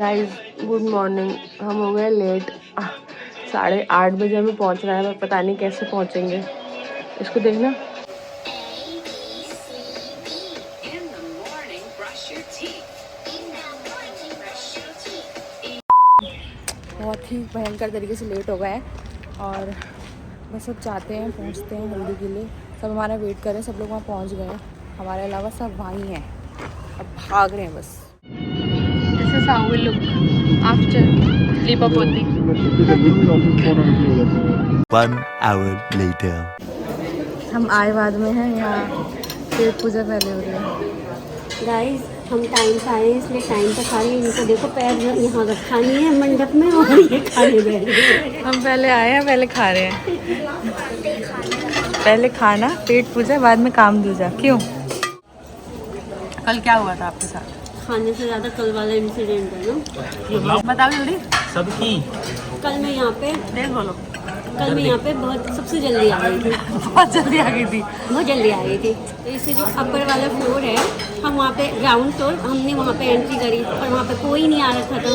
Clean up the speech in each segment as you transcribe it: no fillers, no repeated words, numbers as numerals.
Guys good morning. हम हो गए लेट। 8:30 बजे हमें पहुंचना है, पर पता नहीं कैसे पहुंचेंगे। इसको देखना। बहुत ही भयंकर तरीके से लेट हो गए और बस अब चाहते हैं पहुंचते हैं हल्दी के लिए। सब हमारा वेट कर रहे हैं, सब लोग वहाँ पहुंच गए हैं, हमारे अलावा सब वहीं हैं, अब भाग रहे हैं बस। This is how we look after Lipapoti. 1 hour later. हम आए बाद में हैं, यहाँ पेट पूजा पहले हो रही है। गाइस हम टाइम से आए हैं इसलिए टाइम पे खा रहे हैं। इनको देखो पैर यहाँ रखा नहीं है मंडप में और ये खाने बैठ गए। हम पहले आए हैं, पहले खा रहे हैं। पहले खाना, पेट पूजा, बाद में काम दूजा। क्यों? कल क्या हुआ था आपके साथ? खाने से ज़्यादा कल वाला इंसिडेंट है ना। बताओ जल्दी। सबकी कल मैं यहाँ पे देख बोलो। कल मैं यहाँ पे बहुत सबसे जल्दी आ गई थी। बहुत जल्दी आ गई थी। बहुत जल्दी आ गई थी। तो इससे जो अपर वाला फ्लोर है, हम वहाँ पे ग्राउंड फ्लोर हमने वहाँ पे एंट्री करी और वहाँ पे कोई नहीं आ रखा था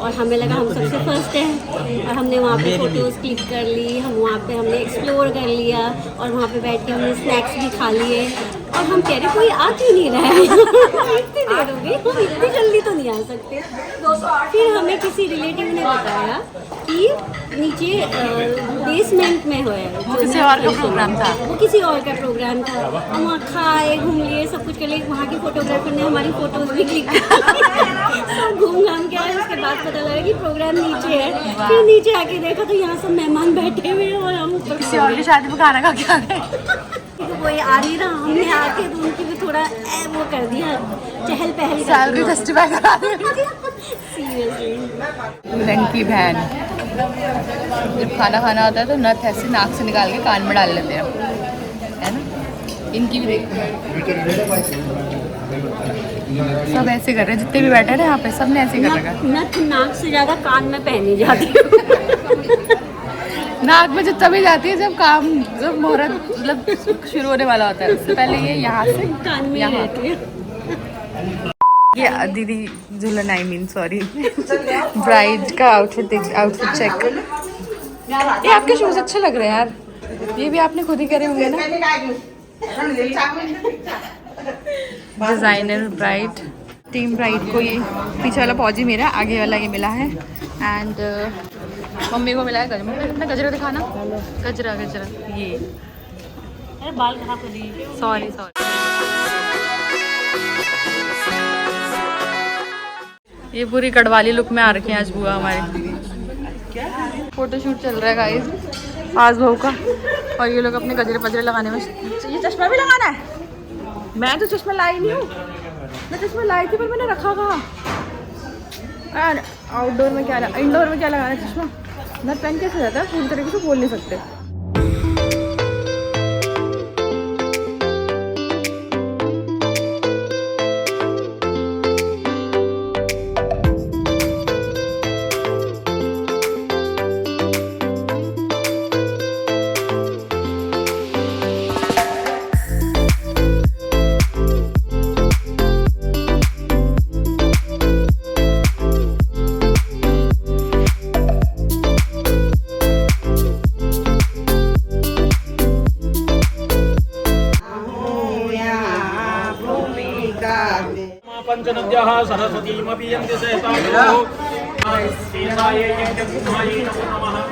और हमें लगा हम सबसे फर्स्ट हैं और हमने वहाँ पे फ़ोटोज़ क्लिक कर ली। हम वहाँ पे हमने एक्सप्लोर कर लिया और वहाँ पे बैठ के हमने स्नैक्स भी खा लिए और हम कह रहे कोई आ क्यों नहीं रहा है। इतनी देर हो गई, हम इतनी जल्दी तो नहीं आ सकते। फिर हमें किसी रिलेटिव ने बताया कि नीचे बेसमेंट में है वो किसी और का प्रोग्राम था। वो किसी और का प्रोग्राम था। हम वहाँ खाए, घूम लिए, सब कुछ कर लिए। वहाँ की फोटोग्राफर ने हमारी फोटोज भी क्लिक सब घूम घाम के आए। उसके बाद पता लगा कि प्रोग्राम नीचे है। फिर नीचे आके देखा तो यहाँ सब मेहमान बैठे हुए हैं और हम ऊपर किसी और की शादी में खाना खा के आ गए। कोई आ नहीं रहा, हमने आके तो उनकी भी थोड़ा वो कर दिया, चहल पहल सैलरी जस्टिफाई करा दी। सीरियसली रंग की बहन जब खाना खाना होता है तो नथ ऐसे नाक से निकाल के कान में डाल लेते हैं, है ना। इनकी भी देखते हैं, सब ऐसे कर रहे हैं। जितने भी बैठे हैं यहाँ पे सब ने ऐसे कर रखा है। नथ नाक से ज़्यादा कान में पहनी जाती है। नाक में जब तभी जाती है जब मुहूर्त मतलब शुरू होने वाला होता है, उससे पहले ये यहाँ से कान में यहाँ रहती है। ये दीदी दुल्हन सॉरी ब्राइड का आउटफिट चेक। ये आपके शूज अच्छे लग रहे हैं यार, ये भी आपने खुद ही करे होंगे ना। डिजाइनर ब्राइड, टीम ब्राइड को ये पीछे वाला फौजी मेरा, आगे वाला ये मिला है एंड मम्मी को मिला है गजरा। मम्मी अपना गजरा दिखाना। गजरा ये अरे बाल कहाँ पर दिए? सॉरी ये पूरी कड़वाली लुक में आ रखे हैं आज बुआ हमारे। फोटोशूट चल रहा है गाइस आज बहू का और ये लोग अपने गजरे पजरे लगाने में। ये चश्मा भी लगाना है? मैं तो चश्मा लाई नहीं हूँ, मैं चश्मा लाई थी पर मैंने रखा कहाँ यार। आउटडोर में क्या इंडोर में क्या लगाना है चश्मा? नथ पहन कैसे जाता है, पूरी तरीके से बोल नहीं सकते।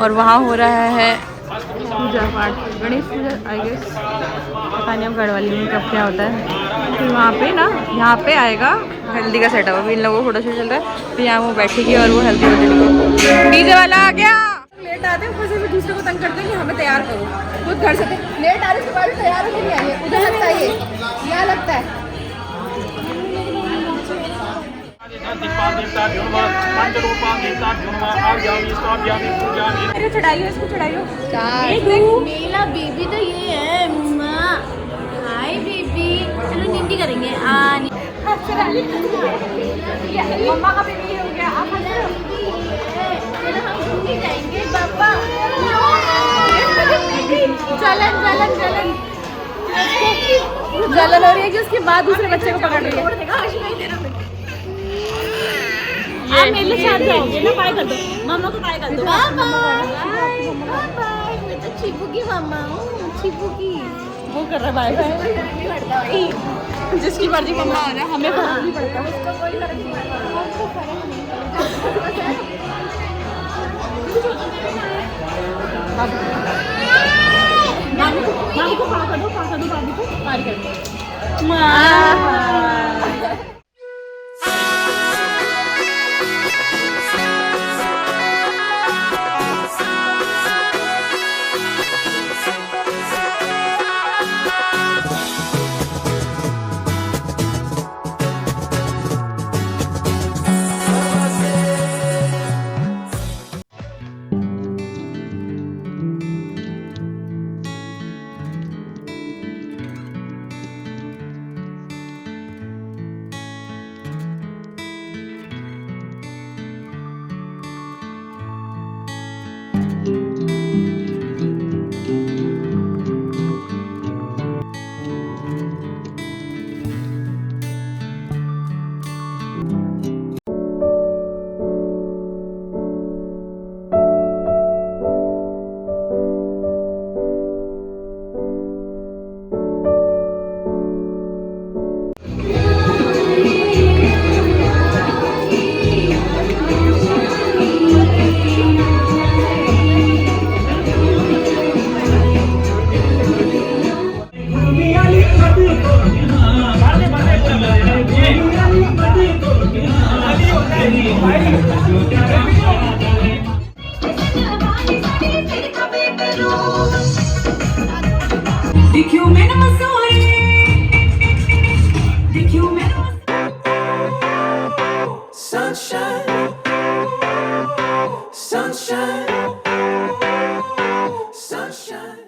और वहाँ हो रहा है पूजा पाठ, गणेश पूजा आई गेस, पता नहीं अब गढ़वाली में कब क्या होता है। फिर वहाँ पे ना यहाँ पे आएगा हल्दी का सेटअप। अभी इन लोगों को फोटोशूट चल रहा है, फिर यहाँ वो बैठेगी और वो हल्दी बजेगी। डीजे वाला आ गया। लेट आते हैं ऊपर से, फिर दूसरे को तंग करते हैं कि हमें तैयार करो। खुद घर से लेट आ रही उसके बाद तैयार होकर नहीं आई है। उधर लगता है यहाँ लगता है। चढ़ाइयो इसको, चढ़ाइयो। मेरा बेबी तो ये है मम्मा। हाय बेबी, चलो निंदी करेंगे। मम्मा का बेबी हो गया। आप चलो हम घूमने जाएंगे पापा। जलन हो रही है कि उसके बाद दूसरे बच्चे को पकड़ रही है। ये मेरे लिए साथ जाओगे ना, बाय कर दो मम्मा को, बाय कर दो। बाय बाय, मैं तो छिपू की मम्मा हूँ, छिपू की। वो कर रहा है बाय बाय। जिसकी मर्जी मम्मा आ रहा है, हमें फर्क नहीं पड़ता। उसको कोई फर्क नहीं पड़ता, हमको फर्क नहीं पड़ता। मामी को पा कर दो, मामी को पार कर दो। देखियो मैंने मसूरी, देखियो मैंने sunshine, sunshine, sunshine.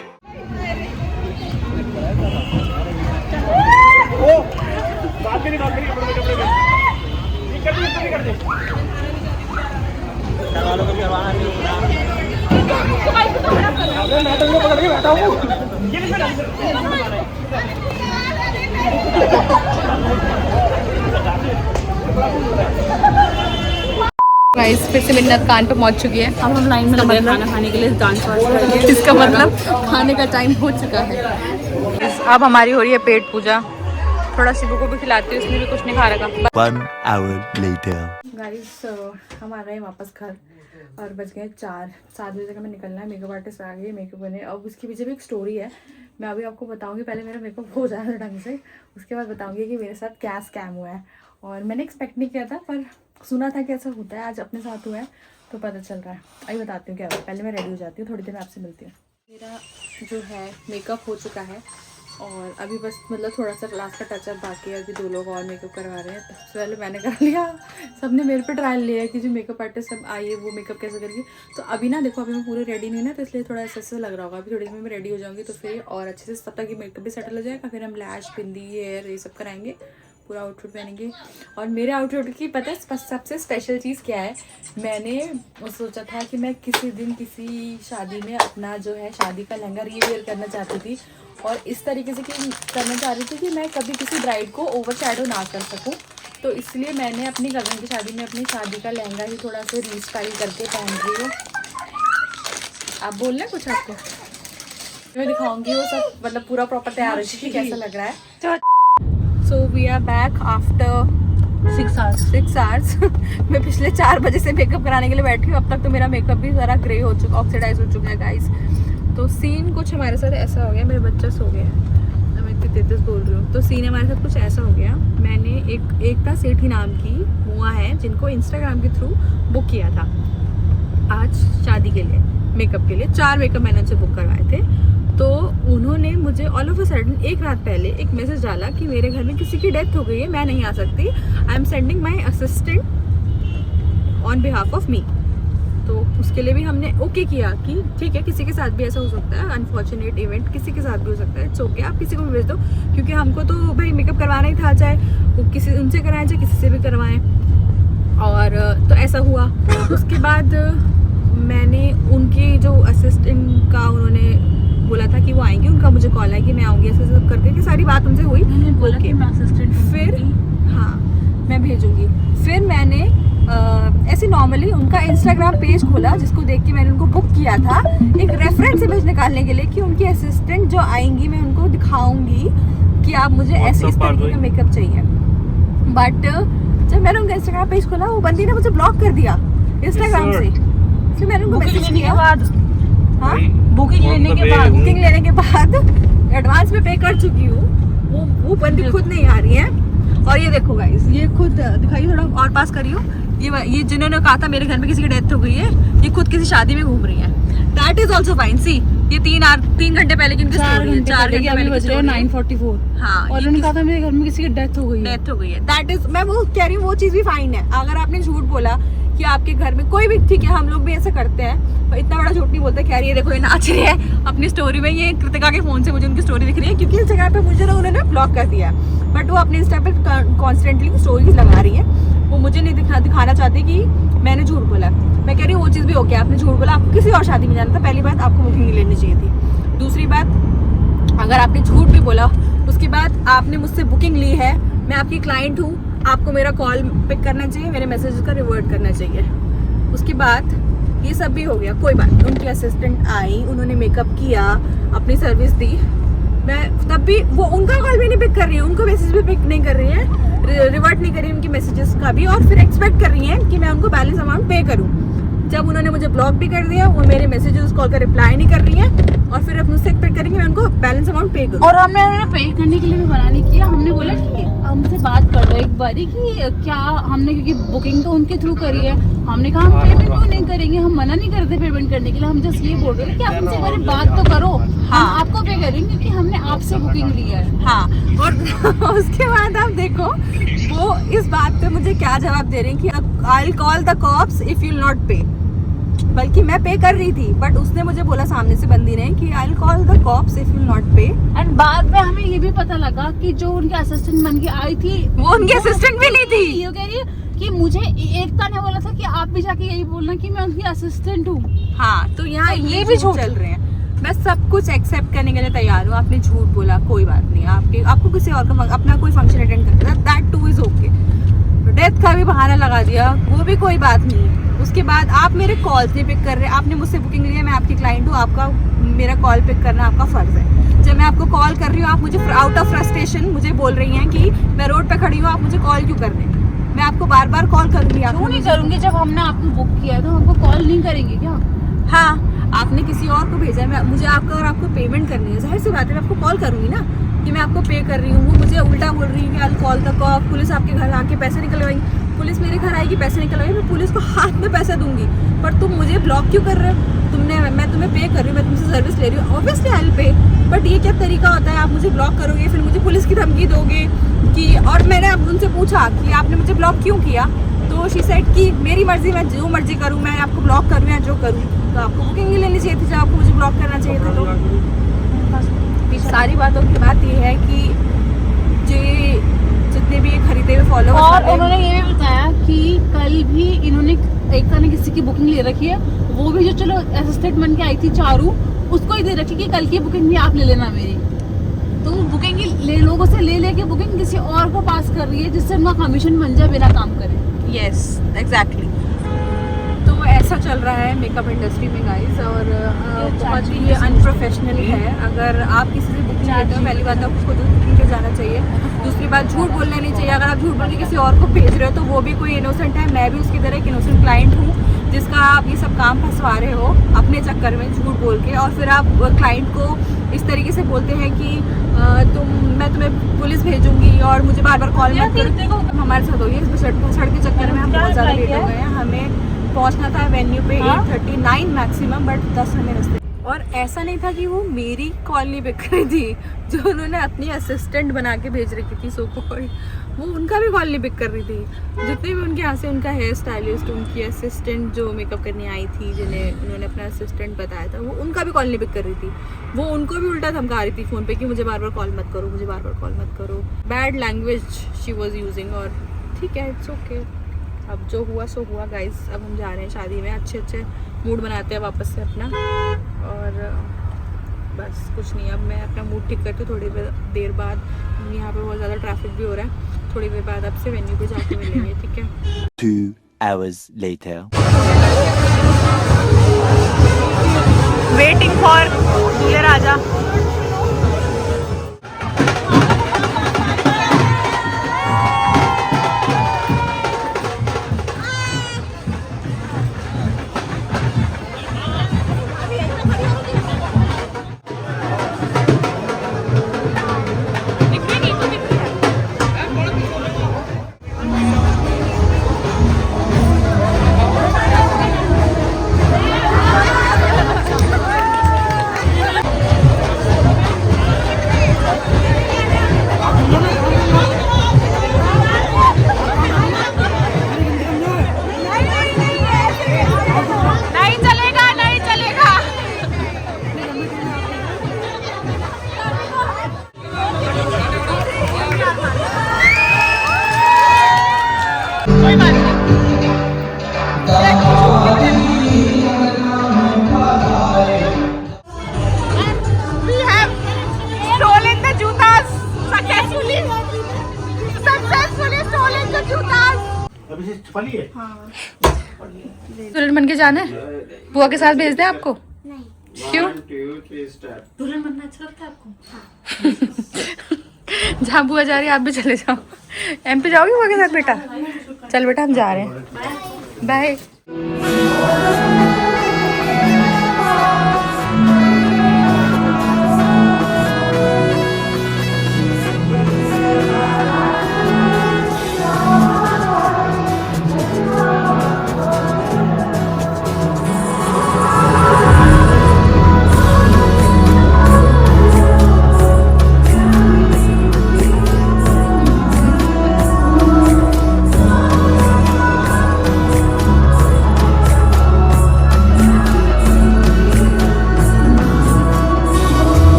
गाइस फिर से मिन्नत कान पे पहुंच चुकी है। अब हम लाइन में लगे खाना खाने के लिए, डांस वांस करके। इसका मतलब खाने का टाइम हो चुका है। अब हमारी हो रही है पेट पूजा। थोड़ा शिबू को भी खिलाती हूँ, उसने भी कुछ नहीं खा रखा। 1 hour later. गाइस हम आ रहे हैं वापस घर और बज गए 7 बजे तक हमें निकलना है। मेकअप आर्टिस्ट आ गई, मेकअप बने। अब उसके पीछे भी एक स्टोरी है, मैं अभी आपको बताऊंगी। पहले मेरा मेकअप हो जाए ढंग से, उसके बाद बताऊंगी कि मेरे साथ क्या स्कैम हुआ है। और मैंने एक्सपेक्ट नहीं किया था, पर सुना था कि ऐसा होता है। आज अपने साथ हुआ है तो पता चल रहा है। अभी बताती हूँ क्या हुआ। पहले मैं रेडी हो जाती हूँ, थोड़ी देर में आपसे मिलती हूँ। मेरा जो है मेकअप हो चुका है और अभी बस मतलब थोड़ा सा लास्ट का टचअप बाकी है। अभी 2 लोग और मेकअप करवा रहे हैं। सबसे पहले मैंने कर लिया, सबने मेरे पे ट्रायल लिया है कि जो मेकअप आर्टिस्ट सब आई है वो मेकअप कैसे करेगी। तो अभी ना देखो, अभी मैं पूरे रेडी नहीं हूँ ना, तो इसलिए थोड़ा ऐसा लग रहा होगा। अभी थोड़ी देर में मैं रेडी हो जाऊँगी तो फिर और अच्छे से तब तक ये मेकअप भी सेटल हो जाएगा। फिर हम लैश, बिंदी, हेयर ये सब कराएंगे, पूरा आउटफिट पहनेंगे। और मेरे आउटफिट की पता है सबसे स्पेशल चीज़ क्या है? मैंने सोचा था कि मैं किसी दिन किसी शादी में अपना जो है शादी का लहंगा रीवेयर करना चाहती थी, और इस तरीके से करना चाह रही थी कि मैं कभी किसी ब्राइड को ओवर शैडो ना कर सकूं। तो इसलिए मैंने अपनी कज़न की शादी में अपनी शादी का लहंगा ही थोड़ा सा रीस्टाइल करके पहन रही हूँ। आप बोल रहे कुछ? आपको मैं दिखाऊंगी वो सब, मतलब पूरा प्रॉपर तैयार है, कैसा लग रहा है। So we are back after 6 hours. मैं पिछले 4 बजे से मेकअप कराने के लिए बैठी हूँ। अब तक तो मेरा मेकअप भी सारा ग्रे हो चुका, ऑक्सीडाइज हो चुका है गाइस। तो सीन कुछ हमारे साथ ऐसा हो गया, मेरे बच्चा सो गया, मैं इतनी तेज बोल रही हूँ। तो सीन हमारे साथ कुछ ऐसा हो गया, मैंने एकता सेठी नाम की मुआ है जिनको इंस्टाग्राम के थ्रू बुक किया था आज शादी के लिए, मेकअप के लिए। 4 मेकअप मैंने उनसे बुक करवाए थे। तो उन्होंने मुझे ऑल ऑफ अ सडन एक रात पहले एक मैसेज डाला कि मेरे घर में किसी की डेथ हो गई है, मैं नहीं आ सकती, I am sending my assistant on behalf of me. तो उसके लिए भी हमने ओके किया कि ठीक है, किसी के साथ भी ऐसा हो सकता है, अनफॉर्चुनेट इवेंट किसी के साथ भी हो सकता है, इट्स ओके, आप किसी को भी भेज दो, क्योंकि हमको तो भाई मेकअप करवाना ही था, चाहे वो किसी उनसे कराएं चाहे किसी से भी करवाएं। और तो ऐसा हुआ। उसके बाद मैंने उनकी जो असिस्टेंट का उन्होंने बोला था कि वो आएंगे, उनका मुझे कॉल आया कि मैं आऊँगी, ऐसे सब करके कि सारी बात उनसे हुई। बोला कि मैं असिस्टेंट, फिर हाँ मैं भेजूँगी। फिर मैंने नॉर्मली उनका इंस्टाग्राम पेज खोला, जिसको देख के मैंने उनको बुक किया था एक रेफरेंस इमेज निकालने के लिए कि उनकी असिस्टेंट जो आएंगी मैं उनको दिखाऊंगी कि आप मुझे ऐसे इस तरीके का मेकअप चाहिए। बट जब मैंने उनका इंस्टाग्राम पेज खोला वो बंदी ने मुझे ब्लॉक कर दिया इंस्टाग्राम से। फिर मैंने उनको मैसेज किया, हाँ बुकिंग लेने के बाद एडवांस में पे कर चुकी हूँ, वो बंदी खुद नहीं आ रही है। और ये देखो गाइस, ये खुद दिखाइए, थोड़ा और पास करियो। ये जिन्होंने कहा था मेरे घर में किसी की डेथ हो गई है, ये खुद किसी शादी में घूम रही है। That is also fine. See ये 3 घंटे पहले की इनकी स्टोरी है, 4 घंटे पहले की स्टोरी है। 9:44। हाँ, और उन्होंने कहा था मेरे घर में किसी की डेथ हो गई है। दैट इज, मैं वो कह रही हूँ, वो चीज भी फाइन है। अगर आपने झूठ बोला कि आपके घर में कोई भी, ठीक है हम लोग भी ऐसा करते हैं, पर इतना बड़ा झूठ नहीं बोलते। कह रही है देखो ये नाच रही है अपनी स्टोरी में, ये कृतिका के फोन से मुझे उनकी स्टोरी दिख रही है, क्योंकि इंस्टाग्राम पे मुझे ना उन्होंने ब्लॉक कर दिया, बट वो अपने इंस्टा पे कॉन्स्टेंटली स्टोरीज लगा रही है। वो मुझे नहीं दिखाना चाहती कि मैंने झूठ बोला। मैं कह रही हूँ वो चीज़ भी ओके, आपने झूठ बोला, आपको किसी और शादी में जाना था, पहली बात आपको बुकिंग लेनी चाहिए थी। दूसरी बात, अगर आपने झूठ भी बोला उसके बाद आपने मुझसे बुकिंग ली है, मैं आपकी क्लाइंट हूँ, आपको मेरा कॉल पिक करना चाहिए, मेरे मैसेज का रिवर्ट करना चाहिए। उसके बाद ये सब भी हो गया, कोई बात नहीं। उनकी असिस्टेंट आई, उन्होंने मेकअप किया, अपनी सर्विस दी, मैं तब भी वो उनका कॉल भी नहीं पिक कर रही है, उनको मैसेज भी पिक नहीं कर रही है, रिवर्ट नहीं कर रही है उनकी मैसेजेस का भी, और फिर एक्सपेक्ट कर रही है कि मैं उनको बैलेंस अमाउंट पे करूँ। जब उन्होंने मुझे ब्लॉक भी कर दिया, वो मेरे मैसेजेस कॉल का रिप्लाई नहीं कर रही है, और फिर अब मुझसे एक्सपेक्ट करेंगे मैं उनको बैलेंस अमाउंट पे करूँ। और हमने उन्हें पे करने के लिए भी मना नहीं किया। हमने बोला कि हमसे बात कर लो एक बारी कि क्या हमने, क्योंकि बुकिंग तो उनके थ्रू करी है, हमने कहा हम पेमेंट क्यों नहीं करेंगे, हम मना नहीं करते पेमेंट करने के लिए, हम जस्ट ये बोल रहे हैं कि आप हमसे एक बारी बात तो करो, हाँ। हम आपको पे करेंगे क्योंकि हमने आपसे बुकिंग ली है। हाँ, और उसके बाद आप देखो वो इस बात पे मुझे क्या जवाब दे रहे हैं कि I call the cops if you not pay. बल्कि मैं पे कर रही थी, बट उसने मुझे बोला सामने से बंदी ने कि I call the cops if you not pay. And बाद में हमें ये भी पता लगा कि जो उनके असिस्टेंट बन के आई थी वो उनकी असिस्टेंट भी नहीं थी। ये कह रही है कि मुझे एकता ने बोला था कि आप भी जाके यही बोलना कि मैं उनकी असिस्टेंट हूँ। हाँ, तो यहाँ ये भी झूठ चल रहे हैं। मैं सब कुछ एक्सेप्ट करने के लिए तैयार हूँ, आपने झूठ बोला कोई बात नहीं, आपको किसी और का अपना कोई फंक्शन अटेंड करना है, that two is okay. Death का भी बहाना लगा दिया, वो भी कोई बात नहीं है। उसके बाद आप मेरे कॉल्स नहीं पिक कर रहे, आपने मुझसे बुकिंग ली है, मैं आपकी क्लाइंट हूँ, आपका मेरा कॉल पिक करना आपका फर्ज है। जब मैं आपको कॉल कर रही हूँ आप मुझे आउट ऑफ फ्रस्ट्रेशन मुझे बोल रही हैं कि मैं रोड पे खड़ी हूँ, आप मुझे कॉल क्यों कर रहे हैं? मैं आपको बार बार कॉल करूँगी। क्यों नहीं करूँगी? जब हमने आपको बुक किया है तो हमको कॉल नहीं करेंगे क्या? हाँ, आपने किसी और को भेजा है, मुझे आपको पेमेंट करनी है, जाहिर सी बात है मैं आपको कॉल करूँगी ना कि मैं आपको पे कर रही हूँ। वो मुझे उल्टा बोल रही है कि आई कॉल द कॉप, पुलिस आपके घर आके पैसे निकलवाएंगी, पुलिस मेरे घर आएगी पैसे निकलवाएगी, मैं पुलिस को हाथ में पैसा दूंगी, पर तुम मुझे ब्लॉक क्यों कर रहे हो? मैं तुम्हें पे कर रही हूँ, मैं तुमसे सर्विस ले रही हूँ, obviously I will pay. But ये क्या तरीका होता है, आप मुझे ब्लॉक करोगे फिर मुझे पुलिस की धमकी दोगे कि, और मैंने अब उनसे पूछा कि आपने मुझे ब्लॉक क्यों किया, तो शी सेड कि मेरी मर्जी, मैं जो मर्जी करूँ, मैं आपको ब्लॉक करूँ या जो करूँ। तो आपको बुकिंग ही लेनी चाहिए थी जब आपको मुझे ब्लॉक करना चाहिए था। तो सारी बातों की बात ये है कि जितने भी ये खरीदे हुए फॉलोअर्स, और उन्होंने ये भी बताया कि कल भी इन्होंने एकता ने किसी की बुकिंग ले रखी है, वो भी जो चलो असिस्टेंट बन के आई थी चारू, उसको ही दे रखी कि कल की बुकिंग भी आप ले लेना मेरी। तो बुकिंग ले लोगों से ले लेके बुकिंग किसी और को पास कर रही है, जिससे उनका कमीशन बन जाए बिना काम करे। Yes exactly. तो ऐसा चल रहा है मेकअप इंडस्ट्री में गाइस, और बहुत ही अनप्रोफेशनल है। अगर आप किसी से बुकिंग लेते हो, पहली बात आपको खुद बुकिंग पे जाना चाहिए, दूसरी बात झूठ बोलना नहीं चाहिए। अगर आप झूठ बोल के किसी और को भेज रहे हो तो वो भी कोई इनोसेंट है, मैं भी उसकी तरह एक इनोसेंट क्लाइंट हूँ जिसका आप ये सब काम फंसवा रहे हो अपने चक्कर में झूठ बोल के, और फिर आप क्लाइंट को इस तरीके से बोलते हैं कि मैं तुम्हें पुलिस भेजूंगी और मुझे बार बार कॉल मत करो। हमारे साथ हो गया इस सड़क के चक्कर में हम बहुत ज़्यादा लेट हो गए हैं। हमें पहुंचना था वेन्यू पे 8:39 मैक्सिमम, बट 10 हमें रास्ते। और ऐसा नहीं था कि वो मेरी कॉल नहीं पिक करी थी, जो उन्होंने अपनी असिस्टेंट बना के भेज रखी थी सो कॉल्ड, वो उनका भी कॉल नहीं पिक कर रही थी। जितने भी उनके यहाँ से उनका हेयर स्टाइलिस्ट, उनकी असिस्टेंट जो मेकअप करने आई थी, जिन्हें उन्होंने अपना असिस्टेंट बताया था, वो उनका भी कॉल नहीं पिक कर रही थी। वो उनको भी उल्टा धमका रही थी फ़ोन पे कि मुझे बार बार कॉल मत करो, मुझे बार बार कॉल मत करो। Bad language she was using. और ठीक है, इट्स ओके, अब जो हुआ सो हुआ गाइस। अब हम जा रहे हैं शादी में, अच्छे मूड बनाते हैं वापस से अपना, और बस कुछ नहीं। अब मैं अपना मूड ठीक करती हूँ थोड़ी देर बाद। यहाँ पे बहुत ज़्यादा ट्रैफिक भी हो रहा है, थोड़ी देर बाद आपसे वेन्यू पे जाके मिलेंगे, ठीक है? 2 hours later. वेटिंग फॉर दूल्हे राजा। दुल्हन बन के जाना है? बुआ के साथ भेज दे आपको? नहीं। क्यों? दुल्हन बनना अच्छा लगता है आपको? जहाँ बुआ जा रही है आप भी चले जाओ। एमपी जाओगी बुआ के साथ बेटा? चल बेटा हम जा रहे हैं। बाय।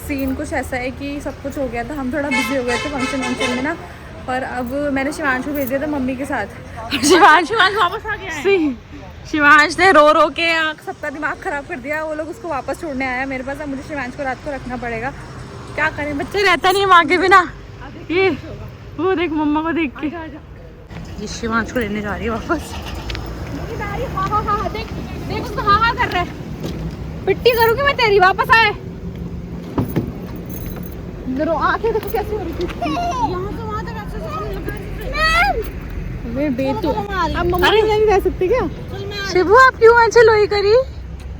सीन कुछ ऐसा है कि सब कुछ हो गया था, हम थोड़ा बिजी हो गए थे फंक्शन में ना, और अब मैंने शिवांश को भेज दिया था मम्मी के साथ। शिवांश वापस आ गया है। शिवांश ने रो रो के सबका दिमाग खराब कर दिया, वो लोग उसको वापस छोड़ने आया मेरे पास। अब मुझे शिवांश को रात को रखना पड़ेगा, क्या करें, बच्चे रहता नहीं माँ के बिना। ये वो देख मम्मा को देख के ये शिवांश को लेने जा रही है वापस। देख उसको हाँ हाँ कर रहा है, पिट्टी करूँगी मैं तेरी, वापस आए। आंखें देखो कैसी हो रही थी, यहाँ से वहाँ तक अब मम्मा नहीं रह सकती क्या? शिबू आप क्यों ऐसे लोई करी?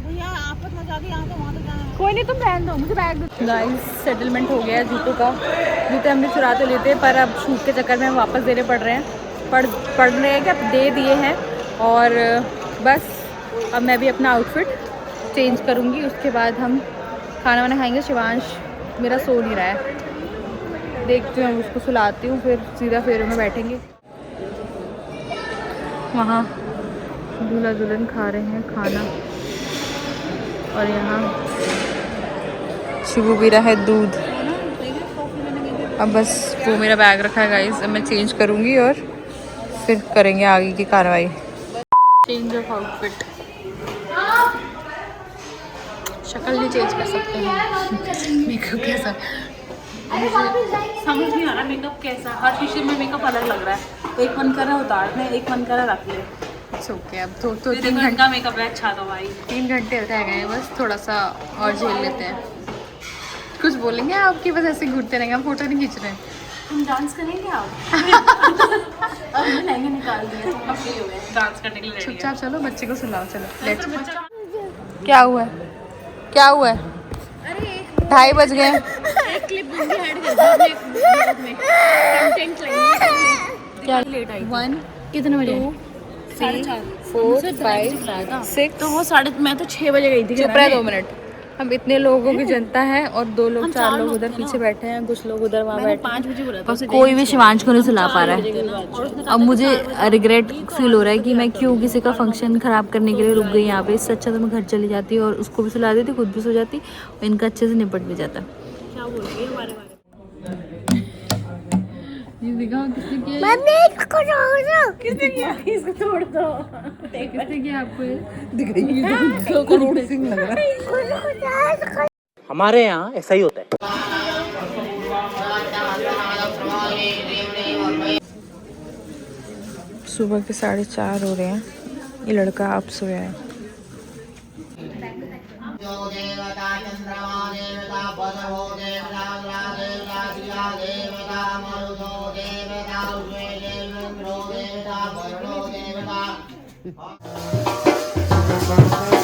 भैया आफत मचा दी, यहाँ से वहाँ तक जाना। कोई नहीं तुम रहने दो, मुझे बैग दो। गाइस सेटलमेंट हो गया है जूतों का। जूते हमने चुरा तो लेते पर अब शूट के चक्कर में हम वापस देने पड़ रहे हैं, पड़ रहे हैं कि अब दे दिए हैं। और बस अब मैं भी अपना आउटफिट चेंज करूँगी, उसके बाद हम खाना वाना खाएंगे। शिवांश मेरा सो नहीं रहा है, देखती हूँ उसको सुलाती हूँ, फिर सीधा फेरे में बैठेंगे। वहाँ दूल्हा दुल्हन खा रहे हैं खाना, और यहाँ शिबू पी रहा है दूध। अब बस वो मेरा बैग रखा है गाइस, अब मैं चेंज करूँगी और फिर करेंगे आगे की कार्रवाई। चेंज ऑफ आउटफिट, शक्ल नहीं चेंज कर सकते हैं। मेकअप कैसा, समझ नहीं आ रहा मेकअप कैसा, हर चीज़ में मेकअप अलग लग रहा है। एक मन कर रहा है उतारने, एक मन कर रहा है रख ले। It's okay. अब तो 3 घंटे का मेकअप है। अच्छा तो भाई 3 घंटे रह गए हैं, बस थोड़ा सा और झेल लेते हैं। कुछ बोलेंगे आपकी, बस ऐसे घूरते रहेंगे, हम फोटो नहीं खींच रहे हैं। हम डांस करेंगे आप। अब हमने लहंगे निकाल दिए तो हम फ्री हो गए डांस करने के लिए। चुपचाप चलो, बच्चे को सुलाओ। चलो लेट्स। क्या हुआ है, क्या हुआ है? 2:30 बज गए। एक क्लिप दूंगी ऐड कर दो में कंटेंट लाइन। क्या लेट आई 1 कितने बजे? 3 4 5 6 तो वो साढ़े, मैं तो 6 बजे गई थी। चुप रहे 2 मिनट। हम इतने लोगों की जनता है और 2 लोग 4 लोग उधर पीछे बैठे हैं, कुछ लोग उधर वहाँ बैठे 5 बजे बोला बस कोई भी शिवांश को नहीं सुला पा रहा है। अब मुझे रिग्रेट फील हो रहा है कि मैं क्यों किसी का फंक्शन खराब करने के लिए रुक गई यहाँ पे। इससे अच्छा तो मैं घर चली जाती और उसको भी सुला देती, खुद भी सो जाती और इनका अच्छे से निपट भी जाता। क्या बोल रही है हमारे बारे में? ये दिखाओ किसने किया, किसने किया? इसको तोड़ दो। किसने किया आपको ये? 2 करोड़ सिंह लग रहा है। हमारे यहाँ ऐसा ही होता है। सुबह के 4:30 हो रहे हैं, ये लड़का अब सोया है। देवता